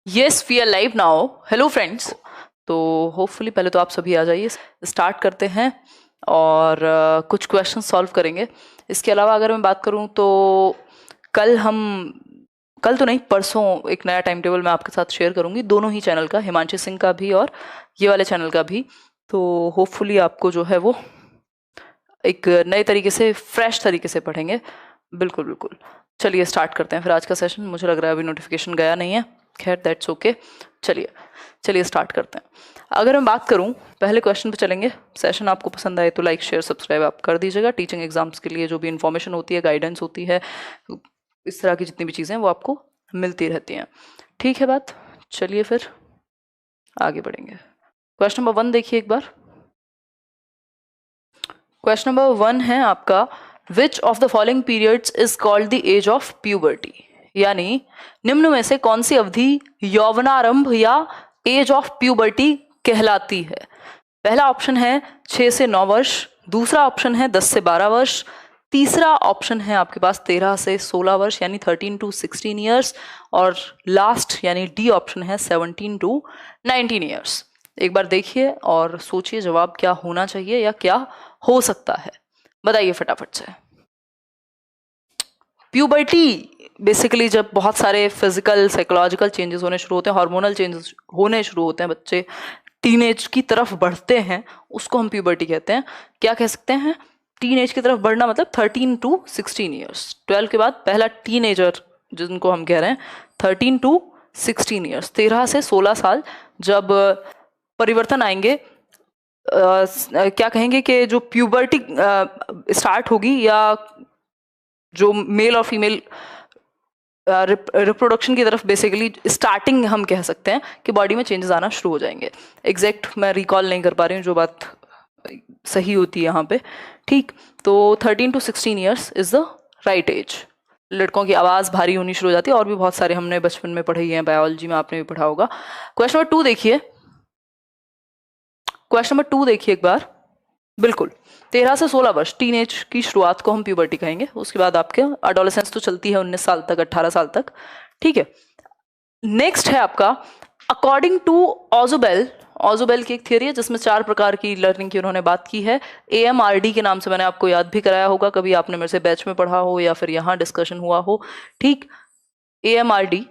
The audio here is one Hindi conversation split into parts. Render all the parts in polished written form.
Yes we are live now. Hello friends. तो होपफुली पहले तो आप सभी आ जाइए, स्टार्ट करते हैं और कुछ क्वेश्चन सॉल्व करेंगे। इसके अलावा अगर मैं बात करूं तो कल हम कल तो नहीं, परसों एक नया टाइम टेबल मैं आपके साथ शेयर करूंगी, दोनों ही चैनल का, हिमांशी सिंह का भी और ये वाले चैनल का भी। तो होपफुली आपको जो है वो एक नए तरीके से, फ्रेश तरीके से पढ़ेंगे। बिल्कुल बिल्कुल। चलिए स्टार्ट करते हैं फिर आज का सेशन। मुझे लग रहा है अभी नोटिफिकेशन गया नहीं है, खैर दैट्स ओके। चलिए चलिए स्टार्ट करते हैं। अगर मैं बात करूं, पहले क्वेश्चन पे चलेंगे। सेशन आपको पसंद आए तो लाइक शेयर सब्सक्राइब आप कर दीजिएगा। टीचिंग एग्जाम्स के लिए जो भी इन्फॉर्मेशन होती है, गाइडेंस होती है, इस तरह की जितनी भी चीज़ें वो आपको मिलती रहती हैं। ठीक है बात। चलिए फिर आगे बढ़ेंगे। क्वेश्चन नंबर 1 देखिए एक बार। क्वेश्चन नंबर 1 है आपका, which of the following periods is called the age of puberty, यानी निम्न में से कौन सी अवधि यौवनारंभ या एज ऑफ प्यूबर्टी कहलाती है। पहला ऑप्शन है 6 से 9 वर्ष, दूसरा ऑप्शन है 10 से 12 वर्ष, तीसरा ऑप्शन है आपके पास 13 से 16 वर्ष यानी 13 टू 16 ईयर्स, और लास्ट यानी डी ऑप्शन है 17 टू 19 ईयर्स। एक बार देखिए और सोचिए जवाब क्या होना चाहिए या क्या हो सकता है, बताइए फटाफट से। प्यूबर्टी बेसिकली जब बहुत सारे फिजिकल साइकोलॉजिकल चेंजेस होने शुरू होते हैं, हार्मोनल चेंजेस होने शुरू होते हैं, बच्चे टीनेज की तरफ बढ़ते हैं, उसको हम प्यूबर्टी कहते हैं। क्या कह सकते हैं, टीनेज की तरफ बढ़ना मतलब 13 टू 16 ईयर्स। 12 के बाद पहला टीनेजर जिनको हम कह रहे हैं 13 टू 16 ईयर्स, 13 से 16 साल जब परिवर्तन आएंगे, क्या कहेंगे कि जो प्यूबर्टी स्टार्ट होगी, या जो मेल और फीमेल रिप्रोडक्शन की तरफ बेसिकली स्टार्टिंग हम कह सकते हैं कि बॉडी में चेंजेस आना शुरू हो जाएंगे। एग्जैक्ट मैं रिकॉल नहीं कर पा रही हूँ जो बात सही होती है यहाँ पे। ठीक, तो 13 to 16 years is the right age. लड़कों की आवाज़ भारी होनी शुरू हो जाती है, और भी बहुत सारे हमने बचपन में पढ़े हैं, बायोलॉजी में आपने भी पढ़ा होगा। क्वेश्चन नंबर 2 देखिए। क्वेश्चन नंबर 2 देखिए एक बार। बिल्कुल, 13 से 16 वर्ष टीनेज की शुरुआत को हम प्यूबर्टी कहेंगे। उसके बाद आपके एडोलेसेंस तो चलती है 19 साल तक, 18 साल तक। ठीक है, नेक्स्ट है आपका, अकॉर्डिंग टू ऑजुबेल। ऑजुबेल की एक थियरी है जिसमें 4 प्रकार की लर्निंग की उन्होंने बात की है। AMRD के नाम से मैंने आपको याद भी कराया होगा, कभी आपने मेरे से बैच में पढ़ा हो या फिर यहाँ डिस्कशन हुआ हो। ठीक, AMRD,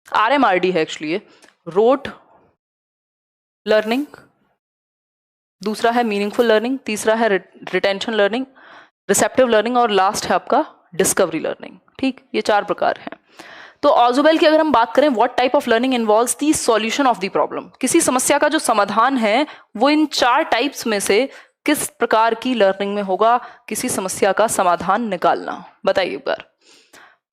RMRD है एक्चुअली, रोट लर्निंग, दूसरा है मीनिंगफुल लर्निंग, तीसरा है रिटेंशन लर्निंग, रिसेप्टिव लर्निंग, और लास्ट है आपका डिस्कवरी लर्निंग। ठीक, ये 4 प्रकार हैं। तो ऑजुबेल की अगर हम बात करें, what type of learning involves the solution of the problem, किसी समस्या का जो समाधान है वो इन 4 टाइप्स में से किस प्रकार की लर्निंग में होगा, किसी समस्या का समाधान निकालना, बताइए एक बार।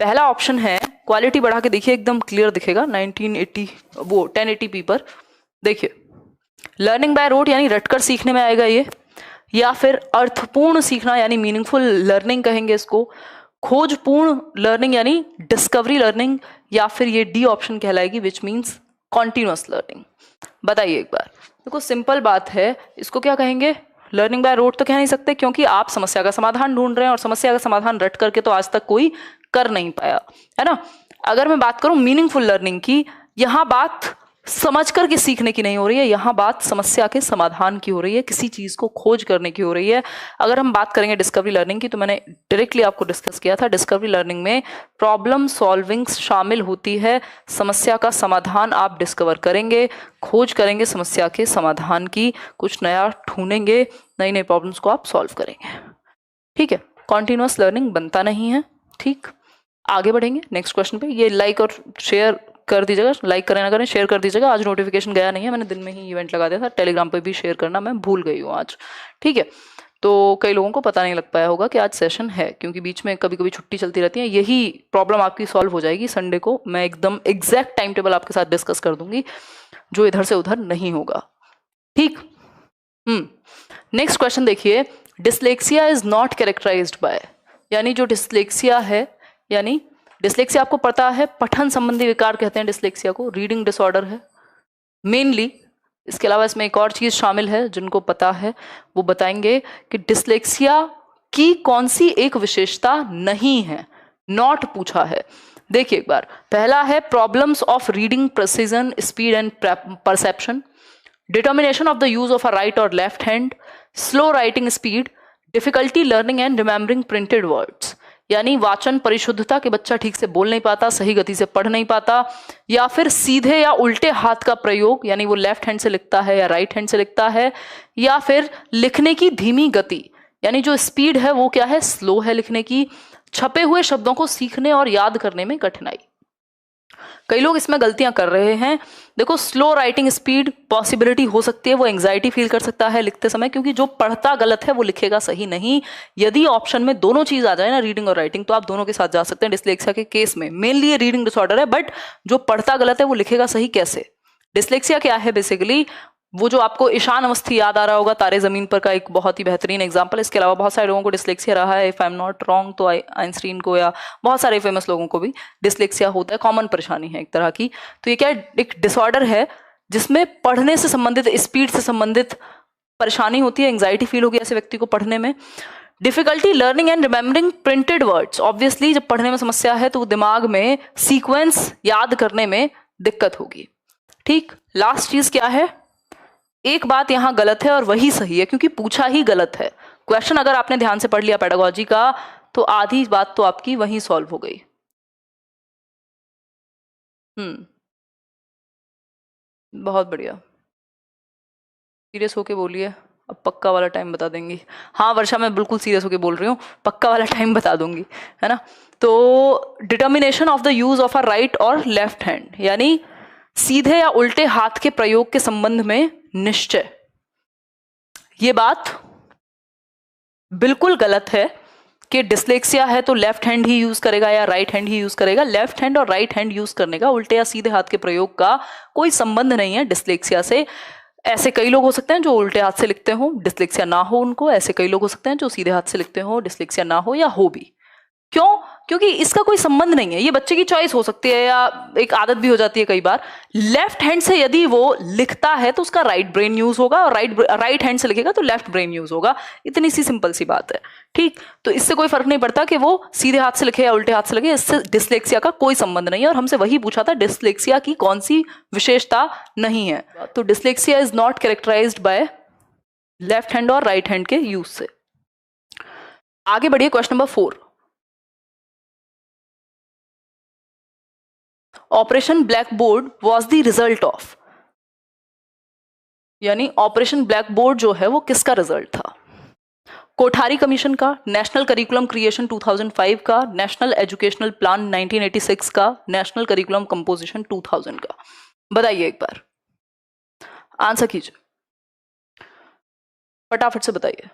पहला ऑप्शन है, क्वालिटी बढ़ा के देखिए एकदम क्लियर दिखेगा, 1080p पर देखिए, लर्निंग बाय रोट यानी रटकर सीखने में आएगा ये, या फिर अर्थपूर्ण सीखना यानी मीनिंगफुल लर्निंग कहेंगे इसको, खोजपूर्ण लर्निंग यानी डिस्कवरी लर्निंग, या फिर ये डी ऑप्शन कहलाएगी विच मीन्स कॉन्टिन्यूअस लर्निंग। बताइए एक बार। देखो सिंपल बात है, इसको क्या कहेंगे, लर्निंग बाय रोट तो कह नहीं सकते, क्योंकि आप समस्या का समाधान ढूंढ रहे हैं और समस्या का समाधान रट करके तो आज तक कोई कर नहीं पाया है ना। अगर मैं बात करूं मीनिंगफुल लर्निंग की, यहां बात समझ करके सीखने की नहीं हो रही है, यहां बात समस्या के समाधान की हो रही है, किसी चीज को खोज करने की हो रही है। अगर हम बात करेंगे डिस्कवरी लर्निंग की, तो मैंने डायरेक्टली आपको डिस्कस किया था, डिस्कवरी लर्निंग में प्रॉब्लम सॉल्विंग शामिल होती है। समस्या का समाधान आप डिस्कवर करेंगे, खोज करेंगे समस्या के समाधान की, कुछ नया ढूंढेंगे, नई नई प्रॉब्लम्स को आप सॉल्व करेंगे। ठीक है, कॉन्टिन्यूअस लर्निंग बनता नहीं है। ठीक, आगे बढ़ेंगे नेक्स्ट क्वेश्चन पे। ये लाइक और शेयर कर दीजिएगा, लाइक करें ना करें शेयर कर दीजिएगा। आज नोटिफिकेशन गया नहीं है, मैंने दिन में ही इवेंट लगा दिया था, टेलीग्राम पे भी शेयर करना मैं भूल गई हूँ आज। ठीक है, तो कई लोगों को पता नहीं लग पाया होगा कि आज सेशन है, क्योंकि बीच में कभी कभी छुट्टी चलती रहती है। यही प्रॉब्लम आपकी सॉल्व हो जाएगी संडे को, मैं एकदम एग्जैक्ट टाइम टेबल आपके साथ डिस्कस कर दूंगी, जो इधर से उधर नहीं होगा। ठीक, नेक्स्ट क्वेश्चन देखिए, dyslexia is not characterized by, यानी जो डिसलेक्सिया है, यानी डिसलेक्सिया आपको पता है पठन संबंधी विकार कहते हैं डिसलेक्सिया को, रीडिंग डिसऑर्डर है मेनली। इसके अलावा इसमें एक और चीज शामिल है, जिनको पता है वो बताएंगे कि डिसलेक्सिया की कौन सी एक विशेषता नहीं है, नॉट पूछा है। देखिए एक बार, पहला है problems of reading precision, speed and perception, determination of the use of a right और left hand, slow writing speed, difficulty learning and remembering printed words, यानी वाचन परिशुद्धता के बच्चा ठीक से बोल नहीं पाता, सही गति से पढ़ नहीं पाता, या फिर सीधे या उल्टे हाथ का प्रयोग, यानी वो लेफ्ट हैंड से लिखता है या राइट हैंड से लिखता है, या फिर लिखने की धीमी गति, यानी जो स्पीड है वो क्या है, स्लो है लिखने की, छपे हुए शब्दों को सीखने और याद करने में कठिनाई। कई लोग इसमें गलतियां कर रहे हैं। देखो, स्लो राइटिंग स्पीड पॉसिबिलिटी हो सकती है, वो एंग्जाइटी फील कर सकता है लिखते समय, क्योंकि जो पढ़ता गलत है वो लिखेगा सही नहीं। यदि ऑप्शन में दोनों चीज आ जाए ना, रीडिंग और राइटिंग, तो आप दोनों के साथ जा सकते हैं डिस्लेक्सिया के केस में। मेनली ये रीडिंग डिसऑर्डर है, बट जो पढ़ता गलत है वो लिखेगा सही कैसे? डिस्लेक्सिया क्या है बेसिकली? वो जो आपको ईशान अवस्थी याद आ रहा होगा, तारे जमीन पर का एक बहुत ही बेहतरीन एग्जांपल। इसके अलावा बहुत सारे लोगों को डिस्लेक्सिया रहा है, if I am not wrong तो आइंस्टीन को या बहुत सारे फेमस लोगों को भी डिस्लेक्सिया होता है, कॉमन परेशानी है एक तरह की। तो ये क्या है, एक डिसऑर्डर है जिसमें पढ़ने से संबंधित, स्पीड से संबंधित परेशानी होती है, एंग्जाइटी फील होगी ऐसे व्यक्ति को पढ़ने में। Difficulty learning and remembering printed words, obviously जब पढ़ने में समस्या है तो दिमाग में सीक्वेंस याद करने में दिक्कत होगी। ठीक, लास्ट चीज क्या है, एक बात यहां गलत है और वही सही है, क्योंकि पूछा ही गलत है क्वेश्चन। अगर आपने ध्यान से पढ़ लिया पेडागोजी का तो आधी बात तो आपकी वहीं सॉल्व हो गई। बहुत बढ़िया, सीरियस होके बोलिए, अब पक्का वाला टाइम बता देंगी। हाँ वर्षा, मैं बिल्कुल सीरियस होके बोल रही हूँ, पक्का वाला टाइम बता दूंगी, है ना। तो determination of the use of a right और लेफ्ट हैंड, यानी सीधे या उल्टे हाथ के प्रयोग के संबंध में निश्चय। ये बात बिल्कुल गलत है कि डिस्लेक्सिया है तो लेफ्ट हैंड ही यूज करेगा या राइट हैंड ही यूज करेगा। लेफ्ट हैंड और राइट हैंड यूज करने का उल्टे या सीधे हाथ के प्रयोग का कोई संबंध नहीं है डिस्लेक्सिया से। ऐसे कई लोग हो सकते हैं जो उल्टे हाथ से लिखते हो, डिस्लेक्सिया ना हो उनको। ऐसे कई लोग हो सकते हैं जो सीधे हाथ से लिखते हो, डिस्लेक्सिया ना हो या हो भी। क्यों? क्योंकि इसका कोई संबंध नहीं है, ये बच्चे की चॉइस हो सकती है या एक आदत भी हो जाती है कई बार। लेफ्ट हैंड से यदि वो लिखता है तो उसका राइट ब्रेन यूज होगा, और राइट हैंड से लिखेगा तो लेफ्ट ब्रेन यूज होगा। इतनी सी सिंपल सी बात है, ठीक। तो इससे कोई फर्क नहीं पड़ता कि वो सीधे हाथ से लिखे या उल्टे हाथ से लिखे, इससे डिस्लेक्सिया का कोई संबंध नहीं है। और हमसे वही पूछा था, डिस्लेक्सिया की कौन सी विशेषता नहीं है। तो dyslexia is not characterized by left hand और राइट हैंड के यूज से। आगे बढ़िए, question number 4। Operation black board was the result of, यानी ऑपरेशन ब्लैक बोर्ड जो है वो किसका रिजल्ट था? कोठारी कमीशन का, नेशनल करिकुलम क्रिएशन 2005 का, नेशनल एजुकेशनल प्लान 1986 का, नेशनल करिकुलम कंपोजिशन 2000 का। बताइए एक बार, आंसर कीजिए, फटाफट से बताइए।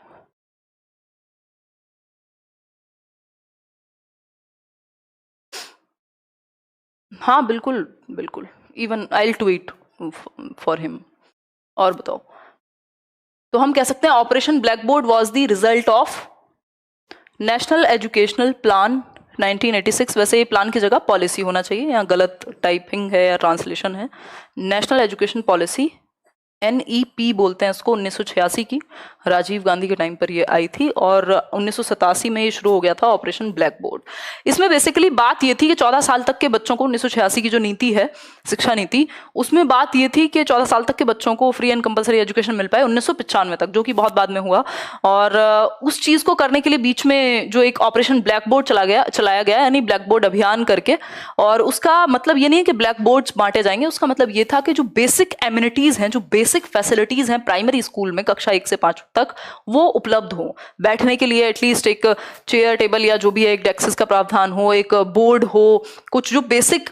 हाँ बिल्कुल बिल्कुल, even I will tweet for him. और बताओ, तो हम कह सकते हैं operation black board was the result of national educational plan 1986। वैसे ये प्लान की जगह पॉलिसी होना चाहिए, यहाँ गलत टाइपिंग है या ट्रांसलेशन है। नेशनल एजुकेशन पॉलिसी, NEP बोलते हैं इसको, 1986 की, राजीव गांधी के टाइम पर ये आई थी, और 1987 में ये शुरू हो गया था ऑपरेशन ब्लैक बोर्ड। इसमें बेसिकली बात ये थी कि 14 साल तक के बच्चों को, 1986 की जो नीति है, शिक्षा नीति, उसमें बात ये थी कि 14 साल तक के बच्चों को फ्री एंड कंपलसरी एजुकेशन मिल पाए 1995 तक, जो कि बहुत बाद में हुआ। और उस चीज़ को करने के लिए बीच में जो एक ऑपरेशन ब्लैक बोर्ड चलाया गया, यानी ब्लैक बोर्ड अभियान करके। और उसका मतलब ये नहीं है कि ब्लैक बोर्ड्स बांटे जाएंगे, उसका मतलब ये था कि जो बेसिक एमिनिटीज हैं, जो बेसिक फैसिलिटीज हैं प्राइमरी स्कूल में कक्षा 1 से 5 तक, वो उपलब्ध हो। बैठने के लिए एटलीस्ट एक चेयर टेबल या जो भी है, एक डेस्क का प्रावधान हो, एक बोर्ड हो, कुछ जो बेसिक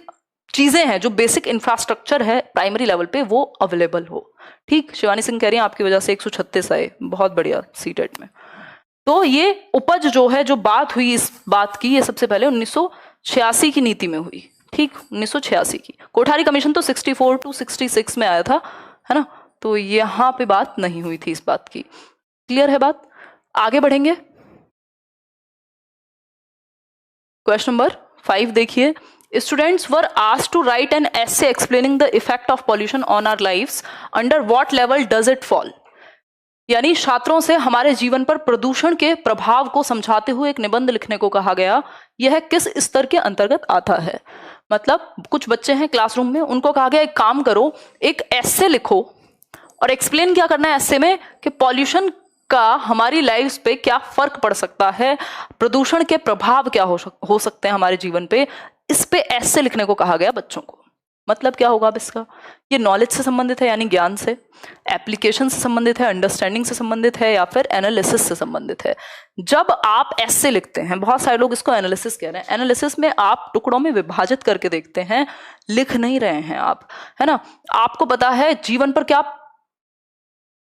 चीजें हैं, जो बेसिक इंफ्रास्ट्रक्चर है प्राइमरी लेवल पे, वो अवेलेबल हो। ठीक, शिवानी सिंह कह रही हैं आपकी वजह से 136 आए, बहुत बढ़िया सीटेट में। तो ये उपज जो है, जो बात हुई इस बात की, ये सबसे पहले 1986 की नीति में हुई। ठीक, 1986 की। कोठारी कमीशन तो 64 to 66 में आया था, है ना। तो यहां पे बात नहीं हुई थी इस बात की। क्लियर है बात? आगे बढ़ेंगे, क्वेश्चन नंबर 5 देखिए। Students were asked to write an essay explaining the effect of pollution on our lives, under what level does it fall? यानी छात्रों से हमारे जीवन पर प्रदूषण के प्रभाव को समझाते हुए एक निबंध लिखने को कहा गया। यह किस स्तर के अंतर्गत आता है? मतलब कुछ बच्चे हैं क्लासरूम में, उनको कहा गया एक काम करो, एक एस्से लिखो और एक्सप्लेन क्या करना है एस्से में कि पॉल्यूशन का हमारी लाइफ पे क्या फर्क पड़ सकता है, प्रदूषण के प्रभाव क्या हो सकते हैं हमारे जीवन पे, इस पे एस्से लिखने को कहा गया बच्चों को। मतलब क्या होगा अब इसका? ये नॉलेज से संबंधित है यानी ज्ञान से, एप्लीकेशन से संबंधित है, अंडरस्टैंडिंग से संबंधित है, या फिर एनालिसिस से संबंधित है। जब आप एस्से लिखते हैं, बहुत सारे लोग इसको एनालिसिस कह रहे हैं, एनालिसिस में आप टुकड़ों में विभाजित करके देखते हैं, लिख नहीं रहे हैं आप, है ना। आपको पता है जीवन पर क्या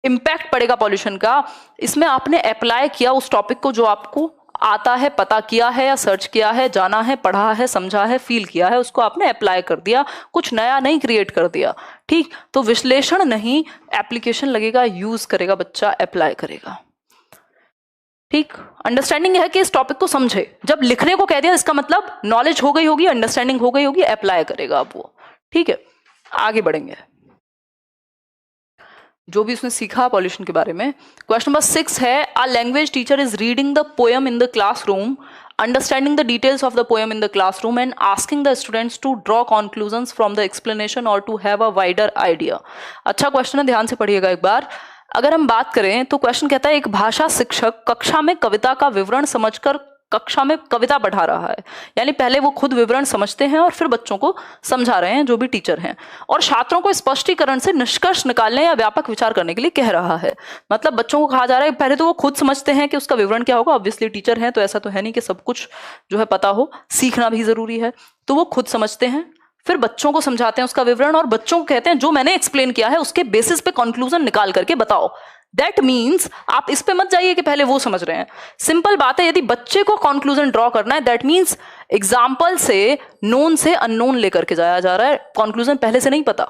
इम्पैक्ट पड़ेगा पॉल्यूशन का, इसमें आपने अप्लाई किया उस टॉपिक को जो आपको आता है, पता किया है या सर्च किया है, जाना है, पढ़ा है, समझा है, फील किया है, उसको आपने अप्लाई कर दिया, कुछ नया नहीं क्रिएट कर दिया। ठीक, तो विश्लेषण नहीं, एप्लीकेशन लगेगा, यूज करेगा बच्चा, अप्लाई करेगा। ठीक, अंडरस्टैंडिंग है कि इस टॉपिक को समझे। जब लिखने को कह दिया इसका मतलब नॉलेज हो गई होगी, अंडरस्टैंडिंग हो गई होगी, अप्लाई करेगा अब वो। ठीक है, आगे बढ़ेंगे, जो भी उसने सीखा पॉल्यूशन के बारे में। क्वेश्चन नंबर 6 है, a language teacher is reading the poem in the classroom, understanding the details of the poem in the classroom and asking the students to draw conclusions from the explanation और to have a wider idea. अच्छा क्वेश्चन है, ध्यान से पढ़िएगा एक बार। अगर हम बात करें तो क्वेश्चन कहता है, एक भाषा शिक्षक कक्षा में कविता का विवरण समझकर कक्षा में कविता पढ़ा रहा है। यानी पहले वो खुद विवरण समझते हैं और फिर बच्चों को समझा रहे हैं, जो भी टीचर हैं, और छात्रों को स्पष्टीकरण से निष्कर्ष निकालने या व्यापक विचार करने के लिए कह रहा है। मतलब बच्चों को कहा जा रहा है पहले तो वो खुद समझते हैं कि उसका विवरण क्या होगा, ऑब्वियसली टीचर हैं तो ऐसा तो है नहीं कि सब कुछ जो है पता हो, सीखना भी जरूरी है, तो वो खुद समझते हैं, फिर बच्चों को समझाते हैं उसका विवरण, और बच्चों को कहते हैं जो मैंने एक्सप्लेन किया है उसके बेसिस पे कंक्लूजन निकाल करके बताओ। दैट मीन्स आप इस पे मत जाइए कि पहले वो समझ रहे हैं। सिंपल बात है, यदि बच्चे को कंक्लूजन ड्रॉ करना है, दैट मीन्स एग्जाम्पल से नोन से अननोन लेकर के जाया जा रहा है, कंक्लूजन पहले से नहीं पता,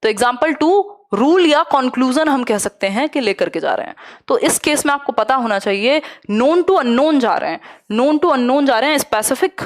तो एग्जाम्पल टू रूल या कंक्लूजन हम कह सकते हैं कि लेकर के जा रहे हैं। तो इस केस में आपको पता होना चाहिए नोन टू अननोन जा रहे हैं, नोन टू अननोन जा रहे हैं, स्पेसिफिक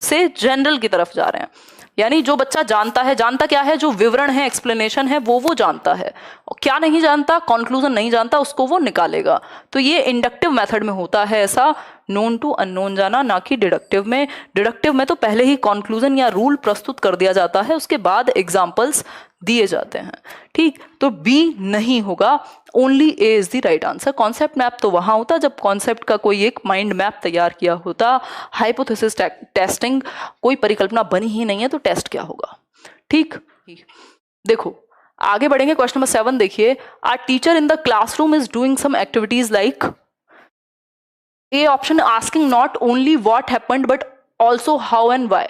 से जनरल की तरफ जा रहे हैं। यानी जो बच्चा जानता है, जानता क्या है, जो विवरण है, एक्सप्लेनेशन है, वो जानता है, और क्या नहीं जानता, कंक्लूजन नहीं जानता, उसको वो निकालेगा। तो ये इंडक्टिव मेथड में होता है ऐसा, नोन टू अननोन जाना, ना कि डिडक्टिव में। डिडक्टिव में तो पहले ही कंक्लूजन या रूल प्रस्तुत कर दिया जाता है, उसके बाद एग्जाम्पल्स दिए जाते हैं। ठीक, तो बी नहीं होगा, only A is the right answer. Concept map तो वहां होता जब कॉन्सेप्ट का कोई एक माइंड मैप तैयार किया होता। हाइपोथेसिस टेस्टिंग, कोई परिकल्पना बनी ही नहीं है तो टेस्ट क्या होगा। ठीक, देखो आगे बढ़ेंगे। क्वेश्चन नंबर 7 देखिए, our teacher in the classroom is doing some activities like, a option asking not only what happened but also how and why.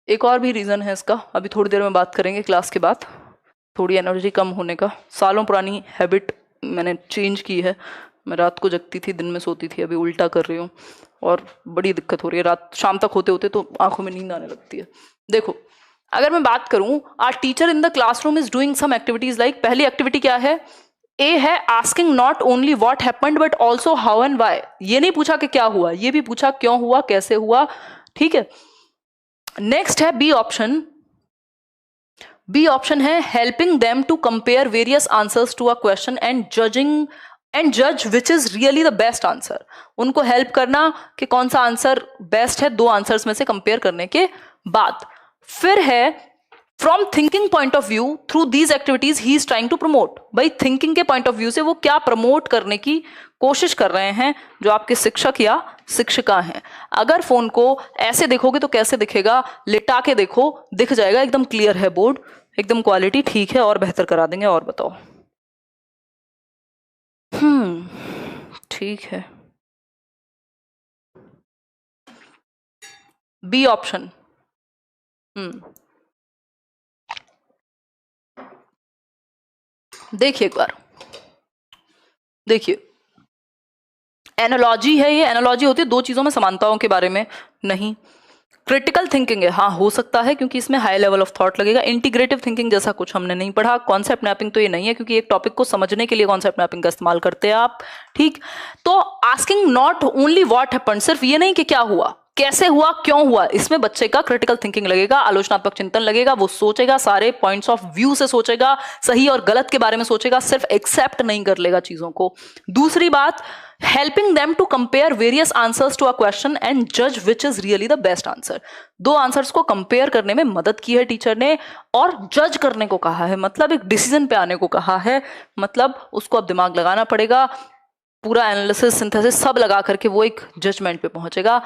एक और भी रीजन है इसका, अभी थोड़ी देर में बात करेंगे क्लास के बाद। थोड़ी एनर्जी कम होने का, सालों पुरानी हैबिट मैंने चेंज की है। मैं रात को जगती थी, दिन में सोती थी, अभी उल्टा कर रही हूँ और बड़ी दिक्कत हो रही है। रात शाम तक होते होते तो आंखों में नींद आने लगती है। देखो अगर मैं बात करूं, our teacher in the classroom is doing some activities like, पहली एक्टिविटी क्या है, ए है asking not only what happened but also how and why. ये नहीं पूछा कि क्या हुआ, ये भी पूछा क्यों हुआ, कैसे हुआ। ठीक है, नेक्स्ट है बी ऑप्शन। बी ऑप्शन है helping them to compare various answers to a question and जज which is really the best answer. उनको हेल्प करना कि कौन सा आंसर बेस्ट है, दो आंसर्स में से कंपेयर करने के बाद। फिर है from thinking point of view through these activities he is trying to promote. भाई थिंकिंग के पॉइंट ऑफ व्यू से वो क्या प्रमोट करने की कोशिश कर रहे हैं जो आपके शिक्षक या शिक्षिका हैं। अगर फोन को ऐसे देखोगे तो कैसे दिखेगा, लिटा के देखो, दिख जाएगा, एकदम क्लियर है बोर्ड, एकदम क्वालिटी ठीक है, और बेहतर करा देंगे। और बताओ, ठीक है, बी ऑप्शन। देखिए एक बार, देखिए एनालॉजी है, ये एनालॉजी होती है दो चीजों में समानताओं के बारे में नहीं। क्रिटिकल थिंकिंग है, हाँ हो सकता है क्योंकि इसमें हाई लेवल ऑफ थॉट लगेगा। इंटीग्रेटिव थिंकिंग जैसा कुछ हमने नहीं पढ़ा। कॉन्सेप्ट मैपिंग तो ये नहीं है क्योंकि एक टॉपिक को समझने के लिए कॉन्सेप्ट मैपिंग का इस्तेमाल करते हैं आप। ठीक, तो asking not only what happened, सिर्फ ये नहीं कि क्या हुआ, कैसे हुआ, क्यों हुआ, इसमें बच्चे का क्रिटिकल थिंकिंग लगेगा, आलोचनात्मक चिंतन लगेगा, वो सोचेगा, सारे पॉइंट्स ऑफ व्यू से सोचेगा, सही और गलत के बारे में सोचेगा, सिर्फ एक्सेप्ट नहीं कर लेगा चीजों को। दूसरी बात, helping them to compare various answers to a question and जज which is really the best answer. दो आंसर्स को कंपेयर करने में मदद की है टीचर ने, और जज करने को कहा है, मतलब एक डिसीजन पे आने को कहा है, मतलब उसको अब दिमाग लगाना पड़ेगा, पूरा एनालिसिस, सिंथेसिस सब लगा करके वो एक जजमेंट पे पहुंचेगा।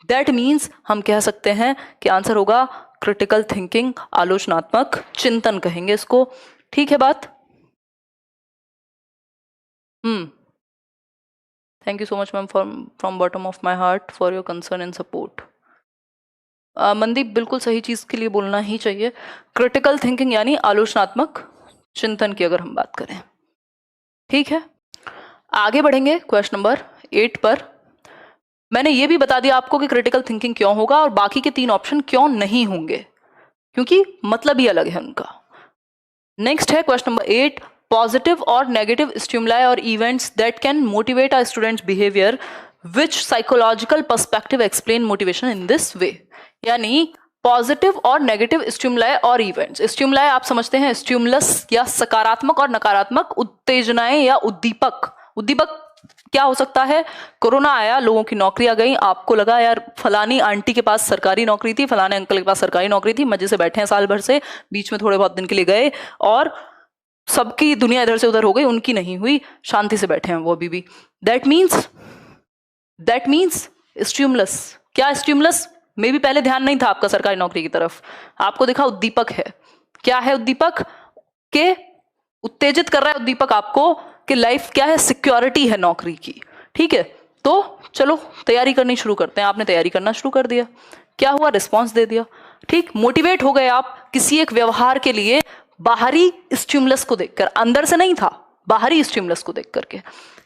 दैट मीन्स हम कह सकते हैं कि आंसर होगा क्रिटिकल थिंकिंग, आलोचनात्मक चिंतन कहेंगे इसको। ठीक है बात? Thank you so much ma'am from bottom of my heart for your concern and support. Mandeep, बिल्कुल सही चीज के लिए बोलना ही चाहिए। क्रिटिकल थिंकिंग यानी आलोचनात्मक चिंतन की अगर हम बात करें। ठीक है, आगे बढ़ेंगे क्वेश्चन नंबर 8 पर। मैंने ये भी बता दिया आपको कि क्रिटिकल थिंकिंग क्यों होगा और बाकी के 3 ऑप्शन क्यों नहीं होंगे, क्योंकि मतलब ही अलग है उनका। नेक्स्ट है क्वेश्चन नंबर 8, पॉजिटिव और नेगेटिव स्टिमुलाई और events that can motivate a students behaviour, which psychological perspective explain motivation in this way. यानी पॉजिटिव और नेगेटिव स्टिमुलाई और इवेंट्स। स्टिमुलाई आप समझते हैं स्टिमुलस या सकारात्मक और नकारात्मक उत्तेजनाएं या उद्दीपक। उद्दीपक क्या हो सकता है? कोरोना आया, लोगों की नौकरियां गई, आपको लगा यार फलानी आंटी के पास सरकारी नौकरी थी, फलाने अंकल के पास सरकारी नौकरी थी, मजे से बैठे हैं साल भर से, बीच में थोड़े बहुत दिन के लिए गए और सबकी दुनिया इधर से उधर हो गई, उनकी नहीं हुई, शांति से बैठे हैं वो अभी भी। That means stimulus. क्या स्टिमुलस? मे भी पहले ध्यान नहीं था आपका सरकारी नौकरी की तरफ, आपको दिखा उद्दीपक है। क्या है उद्दीपक? के उत्तेजित कर रहा है उद्दीपक आपको कि लाइफ क्या है, सिक्योरिटी है नौकरी की। ठीक है, तो चलो तैयारी करनी शुरू करते हैं। आपने तैयारी करना शुरू कर दिया, क्या हुआ? रिस्पॉन्स दे दिया। ठीक, मोटिवेट हो गए आप किसी एक व्यवहार के लिए बाहरी स्टिमुलस को देखकर, अंदर से नहीं था, बाहरी स्टिमुलस को देख करके।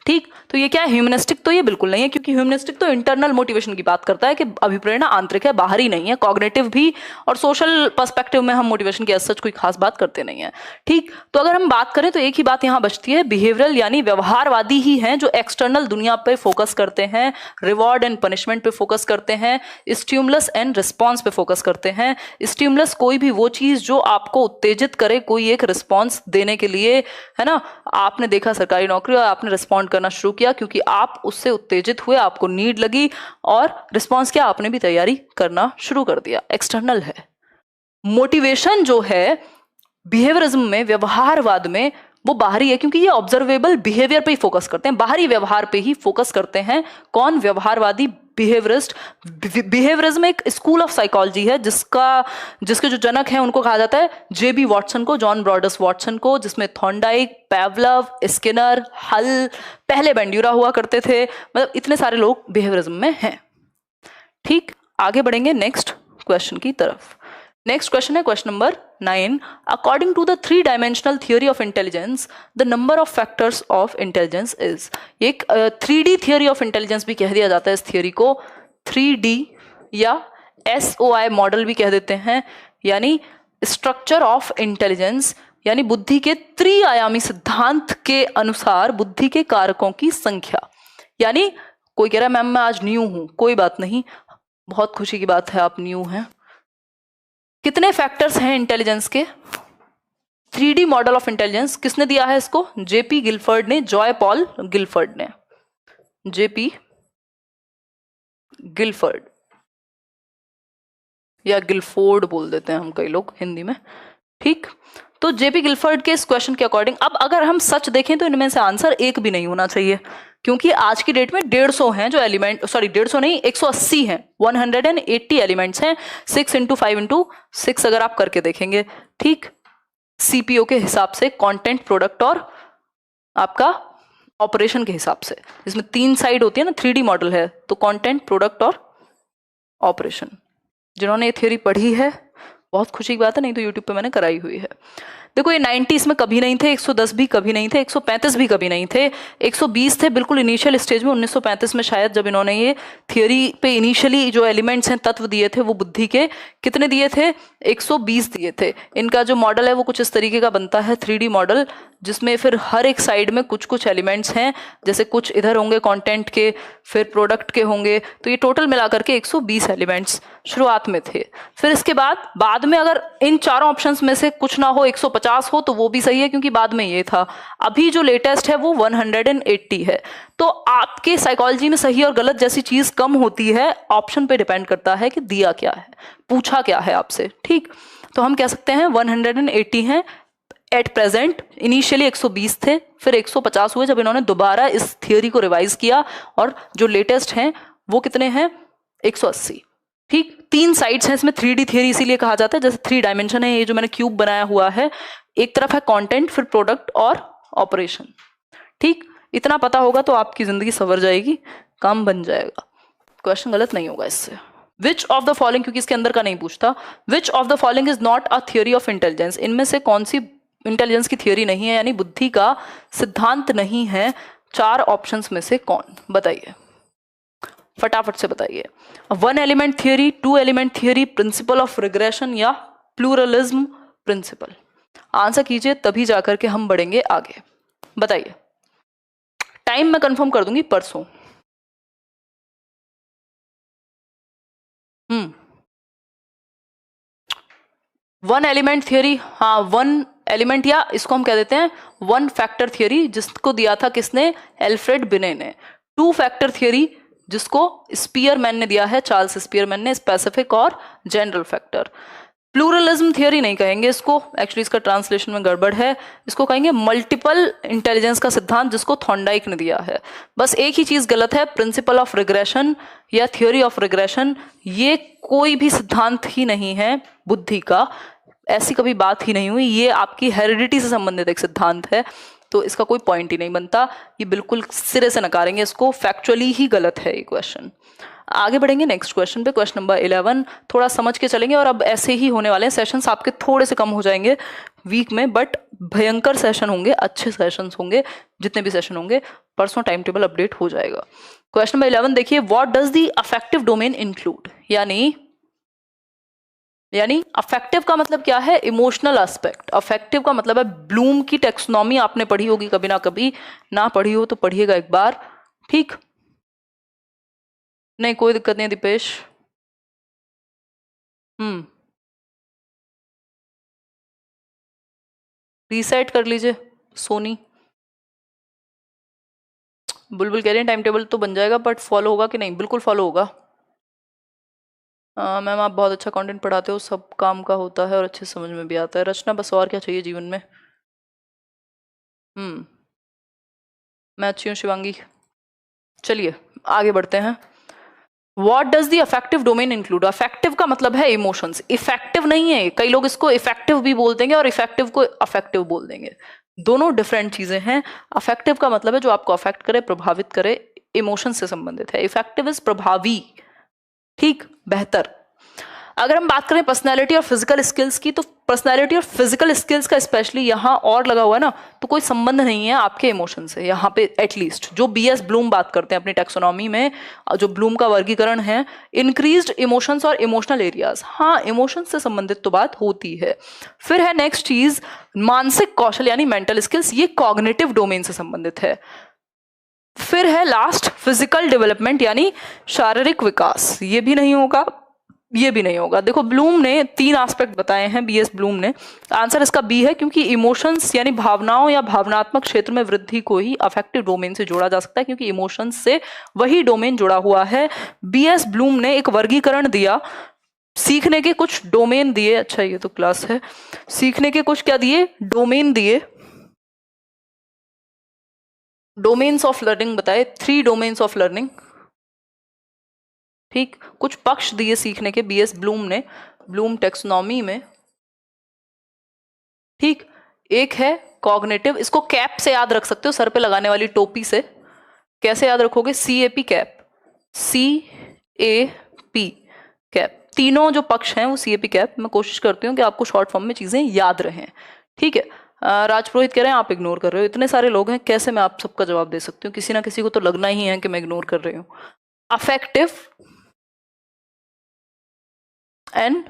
ठीक, तो ये क्या है? ह्यूमनिस्टिक तो ये बिल्कुल नहीं है, क्योंकि ह्यूमनिस्टिक तो इंटरनल मोटिवेशन की बात करता है कि अभिप्रेरणा आंतरिक है, बाहरी नहीं है। कॉग्निटिव भी और सोशल पर्सपेक्टिव में हम मोटिवेशन की सच कोई खास बात करते नहीं है। ठीक, तो अगर हम बात करें तो एक ही बात यहाँ बचती है, बिहेवियरल यानी व्यवहारवादी ही हैं जो एक्सटर्नल दुनिया पे फोकस करते हैं, रिवॉर्ड एंड पनिशमेंट पे फोकस करते हैं, स्टिमुलस एंड रिस्पॉन्स पे फोकस करते हैं। स्टिमुलस कोई भी वो चीज जो आपको उत्तेजित करे, कोई एक रिस्पॉन्स देने के लिए, है ना। आपने देखा सरकारी नौकरी और आपने रिस्पॉन्ड करना शुरू किया क्योंकि आप उससे उत्तेजित हुए, आपको नीड लगी, और रिस्पॉन्स क्या? आपने भी तैयारी करना शुरू कर दिया। एक्सटर्नल है। मोटिवेशन जो है बिहेवियरिज्म में, व्यवहारवाद में, वो बाहरी है, क्योंकि ये ऑब्जर्वेबल बिहेवियर पे ही फोकस करते हैं, बाहरी व्यवहार पे ही फोकस करते हैं। कौन? व्यवहारवादी, बिहेवियरिस्ट। बिहेवियरिज्म एक स्कूल ऑफ साइकोलॉजी है जिसके जो जनक हैं उनको कहा जाता है जेबी वॉटसन को, जॉन ब्रॉडस वॉटसन को, जिसमें थॉर्नडाइक, पैवलव, स्किनर, हल, पहले बेंड्यूरा हुआ करते थे, मतलब इतने सारे लोग बिहेवियरिज्म में हैं। ठीक, आगे बढ़ेंगे नेक्स्ट क्वेश्चन की तरफ। नेक्स्ट क्वेश्चन है question number 9। According to the three dimensional theory of intelligence, the number of factors of intelligence is. एक 3D थियोरी ऑफ इंटेलिजेंस भी कह दिया जाता है इस थियोरी को, 3D या SOI मॉडल भी कह देते हैं, यानी स्ट्रक्चर ऑफ इंटेलिजेंस, यानी बुद्धि के त्रिआयामी सिद्धांत के अनुसार बुद्धि के कारकों की संख्या। यानी कोई कह रहा है मैम मैं आज न्यू हूं, कोई बात नहीं, बहुत खुशी की बात है आप न्यू हैं। कितने फैक्टर्स हैं इंटेलिजेंस के? 3D मॉडल ऑफ इंटेलिजेंस किसने दिया है इसको? जेपी गिलफर्ड ने, जॉय पॉल गिलफर्ड ने, जेपी गिलफर्ड या गिलफोर्ड बोल देते हैं हम कई लोग हिंदी में। ठीक, तो जेपी गिलफर्ड के इस क्वेश्चन के अकॉर्डिंग, अब अगर हम सच देखें तो इनमें से आंसर एक भी नहीं होना चाहिए, क्योंकि आज की डेट में 150 हैं जो एलिमेंट, सॉरी 150 नहीं, 180 हैं, 180 एलिमेंट्स हैं। 6 × 5 × 6 अगर आप करके देखेंगे, ठीक, सीपीओ के हिसाब से, कंटेंट, प्रोडक्ट और आपका ऑपरेशन के हिसाब से, इसमें 3 साइड होती है ना, 3D मॉडल है, तो कंटेंट, प्रोडक्ट और ऑपरेशन। जिन्होंने ये थ्योरी पढ़ी है बहुत खुशी की बात है, नहीं तो यूट्यूब पे मैंने कराई हुई है। देखो ये 90 इसमें कभी नहीं थे, 110 भी कभी नहीं थे, 135 भी कभी नहीं थे, 120 थे बिल्कुल इनिशियल स्टेज में 1935 में शायद, जब इन्होंने ये थियोरी पे इनिशियली जो एलिमेंट्स हैं, तत्व दिए थे वो बुद्धि के, कितने दिए थे, 120 दिए थे। इनका जो मॉडल है वो कुछ इस तरीके का बनता है, 3D मॉडल, जिसमें फिर हर एक साइड में कुछ कुछ एलिमेंट्स हैं, जैसे कुछ इधर होंगे कंटेंट के, फिर प्रोडक्ट के होंगे, तो ये टोटल मिलाकर के 120 एलिमेंट्स शुरुआत में थे। फिर इसके बाद में अगर इन चारों ऑप्शंस में से कुछ ना हो, 150 हो, तो वो भी सही है क्योंकि बाद में ये था। अभी जो लेटेस्ट है वो 180 है। तो आपके साइकोलॉजी में सही और गलत जैसी चीज कम होती है, ऑप्शन पे डिपेंड करता है कि दिया क्या है, पूछा क्या है आपसे। ठीक, तो हम कह सकते हैं 180 हैं एट प्रेजेंट। इनिशियली 120 थे, फिर 150 हुए जब इन्होंने दोबारा इस थियोरी को रिवाइज किया, और जो लेटेस्ट हैं वो कितने हैं, 180। ठीक, 3 साइड्स हैं इसमें, 3D थियोरी इसीलिए कहा जाता है, जैसे 3 डायमेंशन है, ये जो मैंने क्यूब बनाया हुआ है, एक तरफ है कंटेंट, फिर प्रोडक्ट और ऑपरेशन। ठीक, इतना पता होगा तो आपकी जिंदगी संवर जाएगी, काम बन जाएगा, क्वेश्चन गलत नहीं होगा इससे। विच ऑफ द फॉलोइंग, क्योंकि इसके अंदर का नहीं पूछता, विच of the following is not a theory of intelligence, इनमें से कौन सी इंटेलिजेंस की थियोरी नहीं है, यानी बुद्धि का सिद्धांत नहीं है, 4 ऑप्शंस में से कौन, बताइए, फटाफट से बताइए। 1 element theory, 2 element theory, principle of regression या प्लूरलिज्म प्रिंसिपल। आंसर कीजिए, तभी जाकर के हम बढ़ेंगे आगे, बताइए। टाइम मैं कंफर्म कर दूंगी परसों। 1 एलिमेंट थियोरी, हाँ 1 एलिमेंट, या इसको हम कह देते हैं 1 फैक्टर थियोरी, जिसको दिया था किसने, एल्फ्रेड बिने ने। 2 फैक्टर थियोरी, जिसको स्पीयरमैन ने दिया है, चार्ल्स स्पीयरमैन ने, स्पेसिफिक और जनरल फैक्टर। प्लूरलिज्म थियोरी नहीं कहेंगे इसको, एक्चुअली इसका ट्रांसलेशन में गड़बड़ है, इसको कहेंगे मल्टीपल इंटेलिजेंस का सिद्धांत, जिसको थॉर्नडाइक ने दिया है। बस एक ही चीज गलत है, प्रिंसिपल ऑफ रिग्रेशन या थ्योरी ऑफ रिग्रेशन, ये कोई भी सिद्धांत ही नहीं है बुद्धि का, ऐसी कभी बात ही नहीं हुई, ये आपकी हेरिडिटी से संबंधित एक सिद्धांत है, तो इसका कोई पॉइंट ही नहीं बनता, ये बिल्कुल सिरे से नकारेंगे इसको, फैक्चुअली ही गलत है ये क्वेश्चन। आगे बढ़ेंगे नेक्स्ट क्वेश्चन पे, क्वेश्चन नंबर 11, थोड़ा समझ के चलेंगे, और अब ऐसे ही होने वाले हैं सेशंस, आपके थोड़े से कम हो जाएंगे वीक में, बट भयंकर सेशन होंगे, अच्छे सेशंस होंगे, जितने भी सेशन होंगे, परसों टाइम टेबल अपडेट हो जाएगा। क्वेश्चन नंबर 11 देखिए, what does the affective domain include, यानी अफेक्टिव का मतलब क्या है, इमोशनल एस्पेक्ट। अफेक्टिव का मतलब है, ब्लूम की टेक्सोनॉमी आपने पढ़ी होगी कभी ना कभी, ना पढ़ी हो तो पढ़िएगा एक बार। ठीक, नहीं कोई दिक्कत नहीं दीपेश। रीसेट कर लीजिए सोनी। बुलबुल कह रहे हैं टाइम टेबल तो बन जाएगा, बट फॉलो होगा कि नहीं, बिल्कुल फॉलो होगा। मैम आप बहुत अच्छा कंटेंट पढ़ाते हो, सब काम का होता है और अच्छे समझ में भी आता है। रचना, बस और क्या चाहिए जीवन में। मैं अच्छी हूँ शिवांगी। चलिए आगे बढ़ते हैं। What does the affective domain include, affective का मतलब है इमोशंस, इफेक्टिव नहीं है, कई लोग इसको इफेक्टिव भी बोल देंगे और इफेक्टिव को अफेक्टिव बोल देंगे, दोनों डिफरेंट चीजें हैं। अफेक्टिव का मतलब है जो आपको अफेक्ट करे, प्रभावित करे, इमोशन से संबंधित है। इफेक्टिव इज प्रभावी, ठीक, बेहतर। अगर हम बात करें पर्सनैलिटी और फिजिकल स्किल्स की, तो पर्सनैलिटी और फिजिकल स्किल्स का स्पेशली यहाँ और लगा हुआ है ना, तो कोई संबंध नहीं है आपके इमोशन से यहाँ पे, एटलीस्ट जो BS ब्लूम बात करते हैं अपनी टेक्सोनॉमी में, जो ब्लूम का वर्गीकरण है, इंक्रीज्ड इमोशंस और इमोशनल एरियाज, हाँ इमोशंस से संबंधित तो बात होती है। फिर है नेक्स्ट चीज, मानसिक कौशल यानी मेंटल स्किल्स, ये कॉग्निटिव डोमेन से संबंधित है। फिर है लास्ट फिजिकल डेवलपमेंट यानी शारीरिक विकास, ये भी नहीं होगा, ये भी नहीं होगा। देखो ब्लूम ने 3 एस्पेक्ट बताए हैं, BS ब्लूम ने, आंसर इसका बी है, क्योंकि इमोशंस यानी भावनाओं या भावनात्मक क्षेत्र में वृद्धि को ही अफेक्टिव डोमेन से जोड़ा जा सकता है, क्योंकि इमोशंस से वही डोमेन जुड़ा हुआ है। BS ब्लूम ने एक वर्गीकरण दिया, सीखने के कुछ डोमेन दिए, अच्छा ये तो क्लास है, सीखने के कुछ क्या दिए, डोमेन दिए, डोमेन्स ऑफ लर्निंग बताए, 3 डोमेन्स ऑफ लर्निंग, ठीक, कुछ पक्ष दिए सीखने के BS ब्लूम ने, ब्लूम टेक्सोनॉमी में, ठीक। एक है कॉग्निटिव, इसको कैप से याद रख सकते हो, सर पे लगाने वाली टोपी से। कैसे याद रखोगे, CAP कैप, CAP कैप, तीनों जो पक्ष हैं वो CAP कैप। मैं कोशिश करती हूँ कि आपको शॉर्ट फॉर्म में चीजें याद रहें, ठीक है। राजपुरोहित कह रहे हैं आप इग्नोर कर रहे हो, इतने सारे लोग हैं कैसे मैं आप सबका जवाब दे सकती हूँ, किसी ना किसी को तो लगना ही है कि मैं इग्नोर कर रही हूँ। Affective and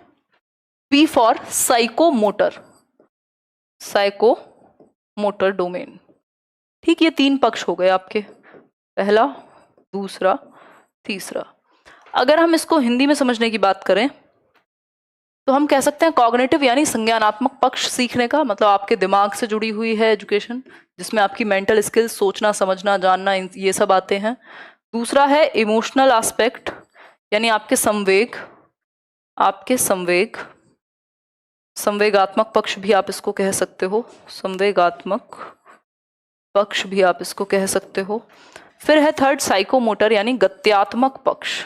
P for psychomotor, psychomotor domain. ठीक, ये 3 पक्ष हो गए आपके, पहला, दूसरा, तीसरा। अगर हम इसको हिंदी में समझने की बात करें तो हम कह सकते हैं कॉग्निटिव यानी संज्ञानात्मक पक्ष सीखने का, मतलब आपके दिमाग से जुड़ी हुई है एजुकेशन, जिसमें आपकी मेंटल स्किल्स, सोचना, समझना, जानना, ये सब आते हैं। दूसरा है इमोशनल एस्पेक्ट, यानी आपके संवेग, संवेगात्मक पक्ष भी आप इसको कह सकते हो, संवेगात्मक पक्ष भी आप इसको कह सकते हो। फिर है थर्ड साइकोमोटर यानी गत्यात्मक पक्ष।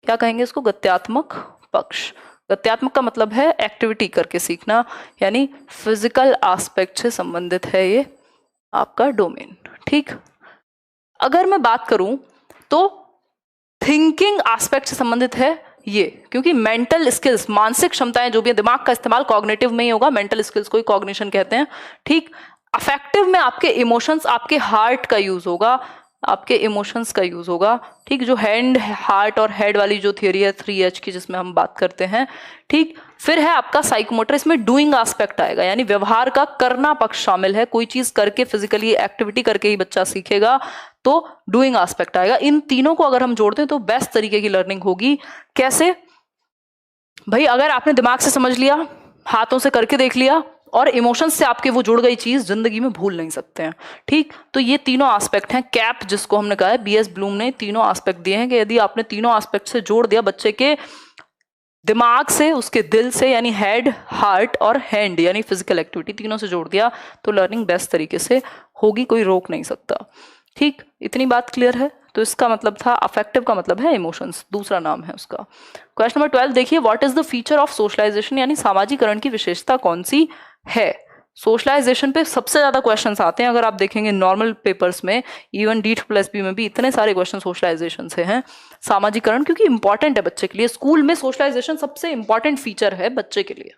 क्या कहेंगे इसको? गत्यात्मक पक्ष। गत्यात्मक का मतलब है एक्टिविटी करके सीखना, यानी फिजिकल एस्पेक्ट से संबंधित है ये आपका डोमेन। ठीक, अगर मैं बात करूं तो थिंकिंग एस्पेक्ट से संबंधित है ये, क्योंकि मेंटल स्किल्स, मानसिक क्षमताएं जो भी है, दिमाग का इस्तेमाल कॉग्निटिव में ही होगा, मेंटल स्किल्स को ही कॉग्निशन कहते हैं। ठीक, अफेक्टिव में आपके इमोशंस, आपके हार्ट का यूज होगा, आपके इमोशंस का यूज होगा। ठीक, जो हैंड, हार्ट और हेड वाली जो थियरी है 3H की, जिसमें हम बात करते हैं। ठीक, फिर है आपका साइकोमोटर, इसमें डूइंग एस्पेक्ट आएगा, यानी व्यवहार का करना पक्ष शामिल है, कोई चीज करके, फिजिकली एक्टिविटी करके ही बच्चा सीखेगा, तो डूइंग एस्पेक्ट आएगा। इन तीनों को अगर हम जोड़ते हैं तो बेस्ट तरीके की लर्निंग होगी। कैसे भाई? अगर आपने दिमाग से समझ लिया, हाथों से करके देख लिया, और इमोशंस से आपके वो जुड़ गई चीज जिंदगी में भूल नहीं सकते हैं। ठीक, तो ये तीनों एस्पेक्ट हैं, कैप जिसको हमने कहा है, बीएस ब्लूम ने तीनों एस्पेक्ट दिए हैं कि यदि आपने तीनों एस्पेक्ट से जोड़ दिया बच्चे के दिमाग से, उसके दिल से, यानी हेड, हार्ट और हैंड यानी फिजिकल एक्टिविटी, तीनों से जोड़ दिया, तो लर्निंग बेस्ट तरीके से होगी, कोई रोक नहीं सकता। ठीक, इतनी बात क्लियर है? तो इसका मतलब था अफेक्टिव का मतलब है इमोशंस, दूसरा नाम है उसका। क्वेश्चन नंबर 12 देखिए, what is the feature of socialization, यानी सामाजिकरण की विशेषता कौन सी है? सोशलाइजेशन पे सबसे ज्यादा क्वेश्चंस आते हैं, अगर आप देखेंगे नॉर्मल पेपर्स में, इवन DSSB में भी इतने सारे क्वेश्चन सोशलाइजेशन से हैं। सामाजिकरण क्योंकि इंपॉर्टेंट है बच्चे के लिए, स्कूल में सोशलाइजेशन सबसे इंपॉर्टेंट फीचर है बच्चे के लिए।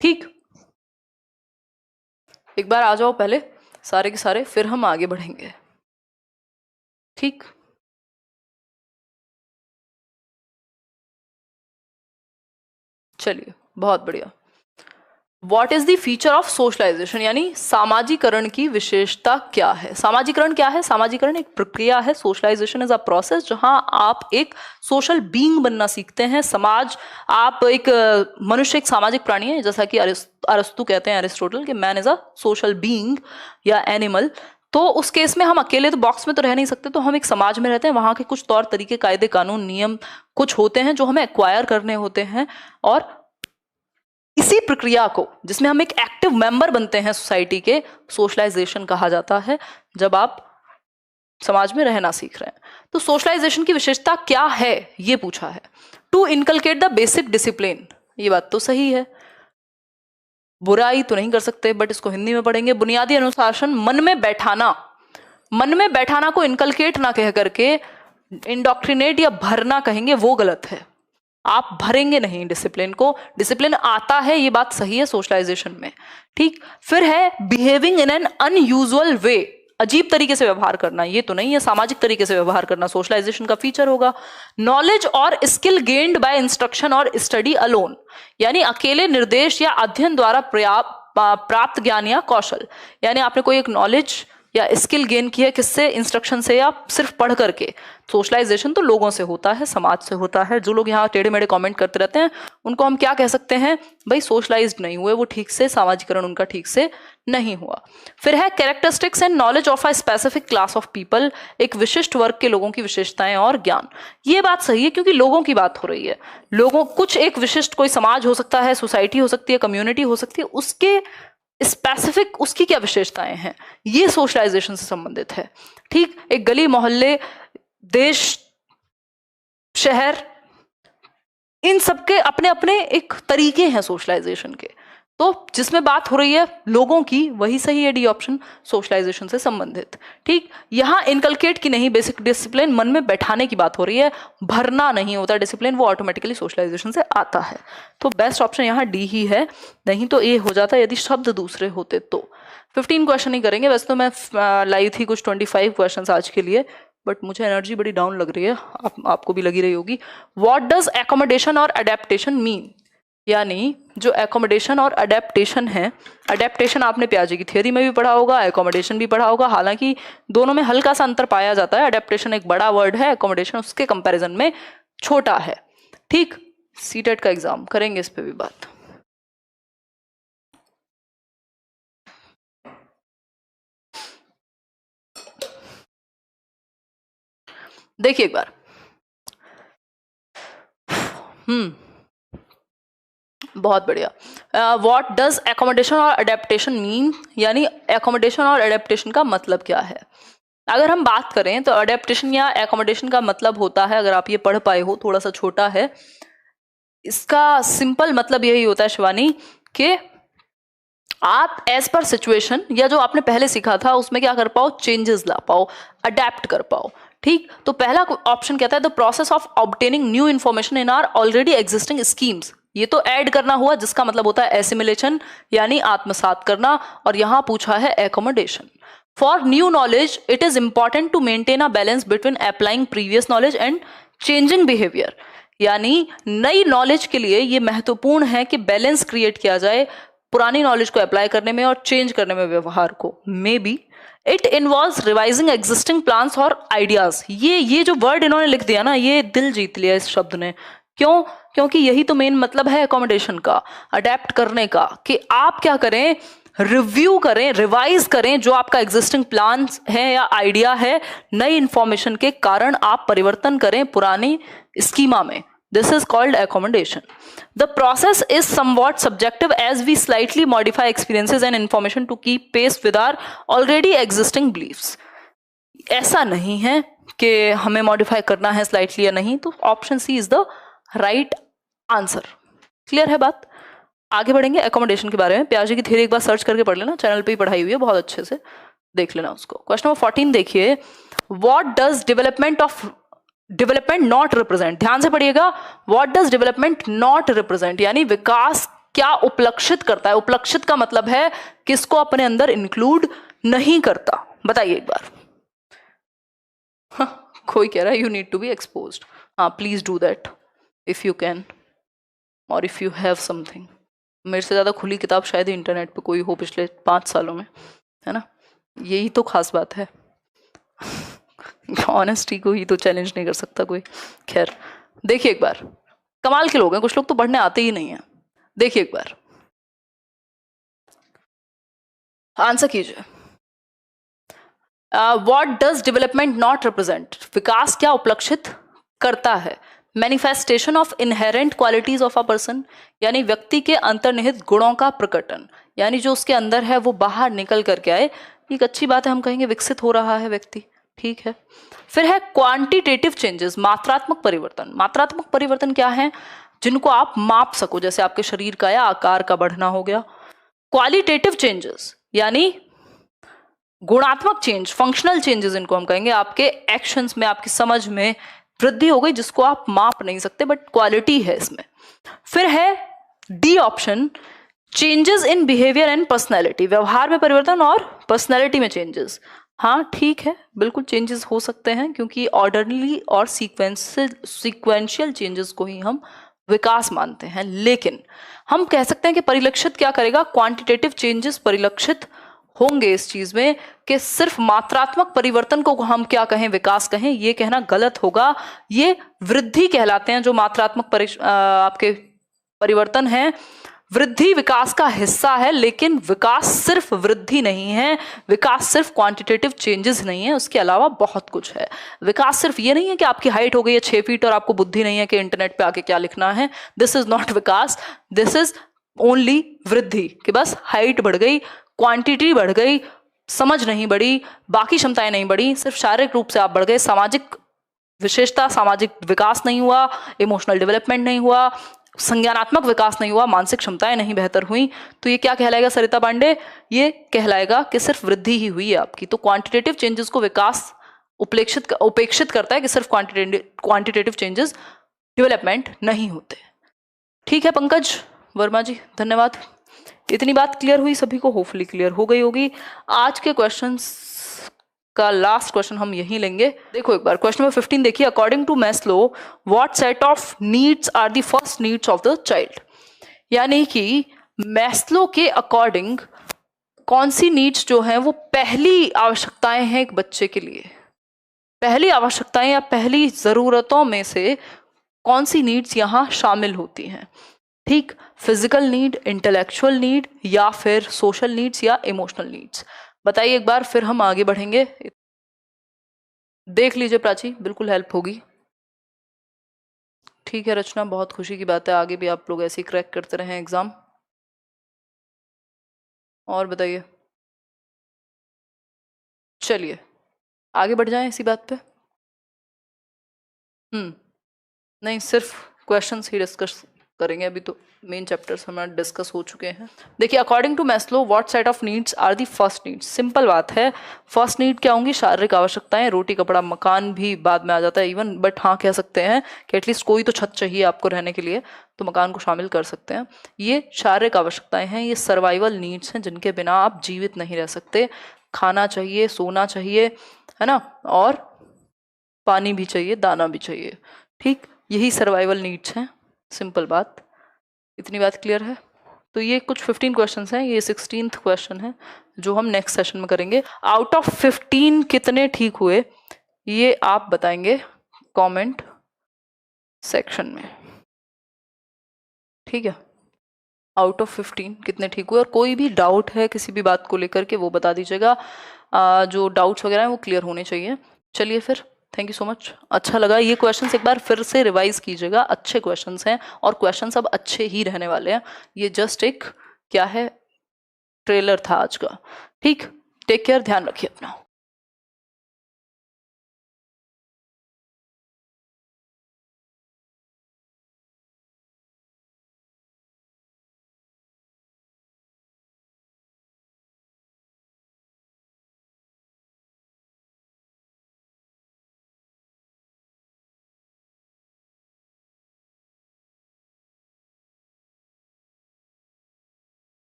ठीक, एक बार आ जाओ पहले सारे के सारे, फिर हम आगे बढ़ेंगे। ठीक, चलिए, बहुत बढ़िया। What is the feature of socialization, यानी सामाजिकरण की विशेषता क्या है? सामाजिकरण क्या है? सामाजिकरण एक प्रक्रिया है, सोशलाइजेशन इज अ प्रोसेस, जहां आप एक सोशल बीइंग बनना सीखते हैं। समाज, आप एक मनुष्य एक सामाजिक प्राणी है, जैसा कि अरस्तु कहते हैं, अरिस्टोटल, कि man is a social being या एनिमल। तो उस केस में हम अकेले तो बॉक्स में तो रह नहीं सकते, तो हम एक समाज में रहते हैं, वहां के कुछ तौर तरीके, कायदे, कानून, नियम कुछ होते हैं जो हमें एक्वायर करने होते हैं, और इसी प्रक्रिया को, जिसमें हम एक एक्टिव मेंबर बनते हैं सोसाइटी के, सोशलाइजेशन कहा जाता है, जब आप समाज में रहना सीख रहे हैं। तो सोशलाइजेशन की विशेषता क्या है ये पूछा है। To inculcate the basic discipline, ये बात तो सही है, बुराई तो नहीं कर सकते, बट इसको हिंदी में पढ़ेंगे, बुनियादी अनुशासन, मन में बैठाना। मन में बैठाना को इनकलकेट ना कह करके इंडोक्ट्रिनेट या भरना कहेंगे, वो गलत है। आप भरेंगे नहीं डिसिप्लिन को, डिसिप्लिन आता है, ये बात सही है सोशलाइजेशन में। ठीक, फिर है बिहेविंग इन एन अनयूजुअल वे, अजीब तरीके से व्यवहार करना, ये तो नहीं है, सामाजिक तरीके से व्यवहार करना सोशलाइजेशन का फीचर होगा। नॉलेज और स्किल गेन्ड बाय इंस्ट्रक्शन और स्टडी अलोन, यानी अकेले निर्देश या अध्ययन द्वारा प्राप्त ज्ञान या कौशल, यानी आपने कोई एक नॉलेज या स्किल गेन की है, किससे? इंस्ट्रक्शन से या सिर्फ पढ़ करके। सोशलाइजेशन तो लोगों से होता है, समाज से होता है। जो लोग यहाँ टेढ़े मेढ़े कमेंट करते रहते हैं, उनको हम क्या कह सकते हैं? भाई सोशलाइज्ड नहीं हुए, वो ठीक से, सामाजिकरण उनका ठीक से नहीं हुआ। फिर है characteristics and knowledge of a specific class of people, एक विशिष्ट वर्ग के लोगों की विशेषताएं और ज्ञान। ये बात सही है, क्योंकि लोगों की बात हो रही है, लोगों, कुछ एक विशिष्ट कोई समाज हो सकता है, सोसाइटी हो सकती है, कम्युनिटी हो सकती है, उसके स्पेसिफिक उसकी क्या विशेषताएं हैं, ये सोशलाइजेशन से संबंधित है। ठीक, एक गली, मोहल्ले, देश, शहर, इन सबके अपने अपने एक तरीके हैं सोशलाइजेशन के। तो जिसमें बात हो रही है लोगों की, वही सही है डी ऑप्शन, सोशलाइजेशन से संबंधित। ठीक, यहाँ इनकलकेट की नहीं, बेसिक डिसिप्लिन मन में बैठाने की बात हो रही है, भरना नहीं होता डिसिप्लिन, वो ऑटोमेटिकली सोशलाइजेशन से आता है। तो बेस्ट ऑप्शन यहाँ डी ही है, नहीं तो ए हो जाता यदि शब्द दूसरे होते तो। 15 क्वेश्चन ही करेंगे, वैसे तो मैं लाई थी कुछ 25 क्वेश्चन आज के लिए, बट मुझे एनर्जी बड़ी डाउन लग रही है, आपको भी लगी रही होगी। व्हाट डज एकोमोडेशन और अडेप्टेशन मीन, यानी जो एकोमोडेशन और अडेप्टेशन है, अडेप्टेशन आपने पियाजे की थ्योरी में भी पढ़ा होगा, एकोमोडेशन भी पढ़ा होगा, हालांकि दोनों में हल्का सा अंतर पाया जाता है। अडेप्टेशन एक बड़ा वर्ड है, एकोमोडेशन उसके कंपैरिजन में छोटा है। ठीक, सीटेट का एग्जाम करेंगे इस पे भी बात। देखिए एक बार, बहुत बढ़िया। व्हाट डज एकोमोडेशन और अडेप्टेशन मीन, यानी एकोमोडेशन और अडेप्टेशन का मतलब क्या है। अगर हम बात करें तो अडेप्टेशन या एकोमोडेशन का मतलब होता है, अगर आप ये पढ़ पाए हो, थोड़ा सा छोटा है, इसका सिंपल मतलब यही होता है शिवानी कि आप एज पर सिचुएशन या जो आपने पहले सीखा था उसमें क्या कर पाओ, चेंजेस ला पाओ, अडेप्ट कर पाओ। ठीक, तो पहला ऑप्शन कहता है the process of obtaining new information in our already existing schemes, ये तो ऐड करना हुआ, जिसका मतलब होता है एसिमिलेशन यानी आत्मसात करना, और यहां पूछा है accommodation. For new knowledge it is important to maintain a balance between applying previous knowledge and changing behaviour, यानी नई नॉलेज के लिए ये महत्वपूर्ण है कि बैलेंस क्रिएट किया जाए पुरानी नॉलेज को अप्लाई करने में और चेंज करने में व्यवहार को। May be it involves revising existing plans और आइडियाज। ये जो वर्ड इन्होंने लिख दिया ना, ये दिल जीत लिया इस शब्द ने। क्यों? क्योंकि यही तो मेन मतलब है एकोमोडेशन का, अडेप्ट करने का, कि आप क्या करें, रिव्यू करें, रिवाइज करें जो आपका एग्जिस्टिंग प्लान है या आइडिया है, नई इंफॉर्मेशन के कारण आप परिवर्तन करें पुरानी स्कीमा में। This is called accommodation. The process is somewhat subjective as we slightly modify experiences and information to keep pace with our already existing beliefs. ऐसा नहीं है कि हमें मॉडिफाई करना है स्लाइटली या नहीं, तो option C is the right answer. Clear है बात? आगे बढ़ेंगे एकोमोडेशन के बारे में। पियाजे की थ्योरी एक बार सर्च करके पढ़ लेना, चैनल पे ही पढ़ाई हुई है, बहुत अच्छे से देख लेना उसको। क्वेश्चन नंबर 14 देखिए, what does development not represent, ध्यान से पढ़िएगा, what does development not represent, यानी विकास क्या उपलक्षित करता है। उपलक्षित का मतलब है किसको अपने अंदर इंक्लूड नहीं करता। बताइए एक बार। कोई कह रहा है you need to be exposed. हाँ, please do that if you can और इफ यू हैव समथिंग। मेरे से ज्यादा खुली किताब शायद इंटरनेट पे कोई हो पिछले 5 सालों में, है ना, यही तो खास बात है। ऑनेस्टी को ही तो चैलेंज नहीं कर सकता कोई। खैर देखिए एक बार, कमाल के लोग हैं, कुछ लोग तो पढ़ने आते ही नहीं है। देखिए एक बार, आंसर कीजिए। What does development not represent, विकास क्या उपलक्षित करता है। Manifestation of inherent qualities of a person, यानी व्यक्ति के अंतर्निहित गुणों का प्रकटन, यानी जो उसके अंदर है वो बाहर निकल करके आए। एक अच्छी बात है, हम कहेंगे विकसित हो रहा है व्यक्ति, ठीक है। फिर है क्वांटिटेटिव चेंजेस, मात्रात्मक परिवर्तन। मात्रात्मक परिवर्तन क्या है, जिनको आप माप सको, जैसे आपके शरीर का या आकार का बढ़ना हो गया। क्वालिटेटिव चेंजेस यानी गुणात्मक चेंज, फंक्शनल चेंजेस इनको हम कहेंगे, आपके एक्शंस में, आपकी समझ में वृद्धि हो गई, जिसको आप माप नहीं सकते बट क्वालिटी है इसमें। फिर है D option, changes in behaviour and personality, व्यवहार में परिवर्तन और पर्सनैलिटी में चेंजेस। हाँ ठीक है, बिल्कुल चेंजेस हो सकते हैं, क्योंकि ऑर्डरली और सीक्वेंशियल चेंजेस को ही हम विकास मानते हैं। लेकिन हम कह सकते हैं कि परिलक्षित क्या करेगा, क्वांटिटेटिव चेंजेस परिलक्षित होंगे इस चीज में, कि सिर्फ मात्रात्मक परिवर्तन को हम क्या कहें, विकास कहें, ये कहना गलत होगा। ये वृद्धि कहलाते हैं, जो मात्रात्मक आपके परिवर्तन है। वृद्धि विकास का हिस्सा है, लेकिन विकास सिर्फ वृद्धि नहीं है, विकास सिर्फ क्वांटिटेटिव चेंजेस नहीं है, उसके अलावा बहुत कुछ है। विकास सिर्फ ये नहीं है कि आपकी हाइट हो गई है 6 फीट और आपको बुद्धि नहीं है कि इंटरनेट पे आके क्या लिखना है। This is not Vikas, this is only वृद्धि, कि बस हाइट बढ़ गई, क्वांटिटी बढ़ गई, समझ नहीं बढ़ी, बाकी क्षमताएं नहीं बढ़ी, सिर्फ शारीरिक रूप से आप बढ़ गए। सामाजिक विशेषता, सामाजिक विकास नहीं हुआ, इमोशनल डेवलपमेंट नहीं हुआ, संज्ञानात्मक विकास नहीं हुआ, मानसिक क्षमताएं नहीं बेहतर हुई, तो ये क्या कहलाएगा सरिता पांडे? ये कहलाएगा कि सिर्फ वृद्धि ही हुई है आपकी। तो क्वांटिटेटिव चेंजेस को विकास उपेक्षित करता है कि सिर्फ क्वांटिटेटिव चेंजेस डेवलपमेंट नहीं होते। ठीक है पंकज वर्मा जी, धन्यवाद। इतनी बात क्लियर हुई सभी को, होपफुली क्लियर हो गई होगी। आज के क्वेश्चंस का लास्ट क्वेश्चन हम यही लेंगे। देखो एक बार क्वेश्चन नंबर 15 देखिए, according to Maslow what set of needs are the first needs of the child. यानी कि मैस्लो के अकॉर्डिंग कौन सी नीड्स जो हैं वो पहली आवश्यकताएं हैं एक बच्चे के लिए, पहली आवश्यकताएं या पहली जरूरतों में से कौन सी नीड्स यहां शामिल होती हैं। ठीक, फिजिकल नीड, इंटेलेक्चुअल नीड, या फिर सोशल नीड्स या इमोशनल नीड्स। बताइए एक बार, फिर हम आगे बढ़ेंगे। देख लीजिए प्राची, बिल्कुल हेल्प होगी। ठीक है रचना, बहुत खुशी की बात है, आगे भी आप लोग ऐसे ही क्रैक करते रहें एग्जाम। और बताइए, चलिए आगे बढ़ जाएं इसी बात पे। नहीं, सिर्फ क्वेश्चंस ही डिस्कस करेंगे, अभी तो मेन चैप्टर्स हमारे डिस्कस हो चुके हैं। देखिए, according to Maslow what set of needs are the first needs. Simple बात है, फर्स्ट नीड क्या होंगी? शारीरिक आवश्यकताएं। रोटी कपड़ा मकान भी बाद में आ जाता है इवन, बट हाँ कह सकते हैं कि एटलीस्ट कोई तो छत चाहिए आपको रहने के लिए, तो मकान को शामिल कर सकते हैं। ये शारीरिक आवश्यकताएं हैं, ये सर्वाइवल नीड्स हैं जिनके बिना आप जीवित नहीं रह सकते। खाना चाहिए, सोना चाहिए, है ना, और पानी भी चाहिए, दाना भी चाहिए। ठीक, यही सर्वाइवल नीड्स हैं, सिंपल बात। इतनी बात क्लियर है? तो ये कुछ 15 क्वेश्चंस हैं, ये 16th क्वेश्चन है जो हम नेक्स्ट सेशन में करेंगे। आउट ऑफ 15 कितने ठीक हुए ये आप बताएंगे कमेंट सेक्शन में। ठीक है, आउट ऑफ 15 कितने ठीक हुए, और कोई भी डाउट है किसी भी बात को लेकर के वो बता दीजिएगा। जो डाउट्स वगैरह हैं वो क्लियर होने चाहिए। चलिए फिर, थैंक यू सो मच। अच्छा लगा। ये क्वेश्चंस एक बार फिर से रिवाइज कीजिएगा, अच्छे क्वेश्चंस हैं और क्वेश्चंस अब अच्छे ही रहने वाले हैं। ये जस्ट एक क्या है, ट्रेलर था आज का। ठीक, टेक केयर, ध्यान रखिए अपना।